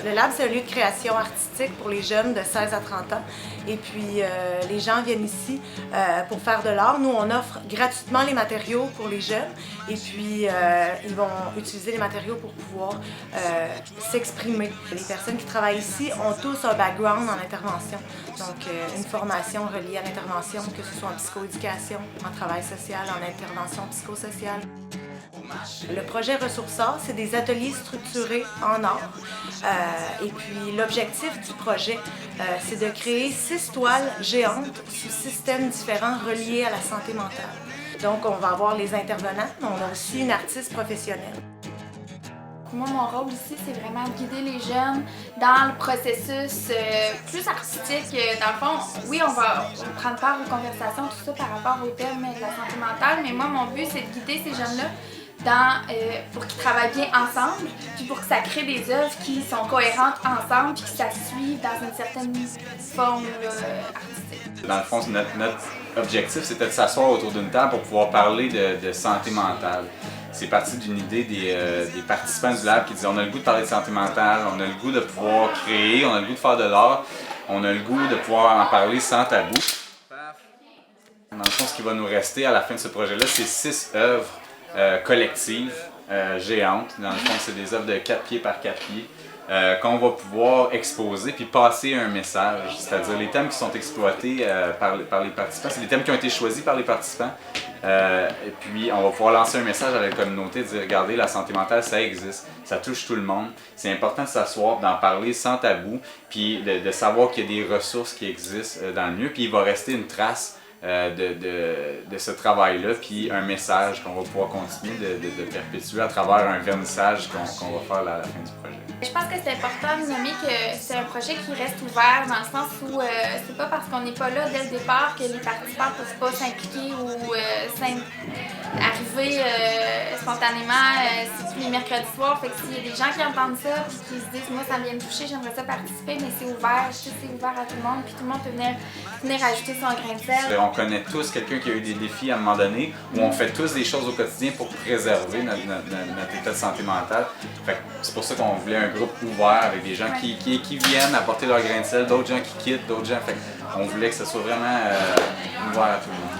Le Lab, c'est un lieu de création artistique pour les jeunes de 16 à 30 ans. Et puis, les gens viennent ici pour faire de l'art. Nous, on offre gratuitement les matériaux pour les jeunes. Et puis, ils vont utiliser les matériaux pour pouvoir s'exprimer. Les personnes qui travaillent ici ont tous un background en intervention. Donc, une formation reliée à l'intervention, que ce soit en psychoéducation, en travail social, en intervention psychosociale. Le projet Ressourçart, c'est des ateliers structurés en art. Et puis l'objectif du projet, c'est de créer 6 toiles géantes sous systèmes différents reliés à la santé mentale. Donc on va avoir les intervenants, mais on a aussi une artiste professionnelle. Moi, mon rôle ici, c'est vraiment de guider les jeunes dans le processus plus artistique. Dans le fond, oui, on va prendre part aux conversations, tout ça par rapport au thème de la santé mentale, mais moi, mon but, c'est de guider ces jeunes-là pour qu'ils travaillent bien ensemble, puis pour que ça crée des œuvres qui sont cohérentes ensemble, puis que ça suive dans une certaine forme artistique. Dans le fond, notre objectif, c'était de s'asseoir autour d'une table pour pouvoir parler de santé mentale. C'est parti d'une idée des participants du Lab qui disaient on a le goût de parler de santé mentale, on a le goût de pouvoir créer, on a le goût de faire de l'art, on a le goût de pouvoir en parler sans tabou. Dans le fond, ce qui va nous rester à la fin de ce projet-là, c'est 6 œuvres collectives, géantes. Dans le fond, c'est des œuvres de 4 pieds par 4 pieds qu'on va pouvoir exposer puis passer un message. C'est-à-dire les thèmes qui sont exploités par les participants, c'est des thèmes qui ont été choisis par les participants. Et puis, on va pouvoir lancer un message à la communauté, de dire, regardez, la santé mentale, ça existe, ça touche tout le monde. C'est important de s'asseoir, d'en parler sans tabou, puis de savoir qu'il y a des ressources qui existent dans le milieu, puis il va rester une trace de ce travail-là, puis un message qu'on va pouvoir continuer de perpétuer à travers un vernissage qu'on va faire à la fin du projet. Je pense que c'est important de nommer que c'est un projet qui reste ouvert dans le sens où c'est pas parce qu'on n'est pas là dès le départ que les participants ne peuvent pas s'impliquer ou arriver spontanément. C'est tous les mercredis soirs, fait que s'il y a des gens qui entendent ça et qui se disent moi ça me vient me toucher, j'aimerais ça participer, mais c'est ouvert, c'est ouvert à tout le monde, puis tout le monde peut venir ajouter son grain de sel. On connaît tous quelqu'un qui a eu des défis à un moment donné, où on fait tous des choses au quotidien pour préserver notre état de santé mentale. C'est pour ça qu'on voulait un groupe ouvert avec des gens qui viennent apporter leur grain de sel, d'autres gens qui quittent, d'autres gens. On voulait que ce soit vraiment ouvert à tout le monde.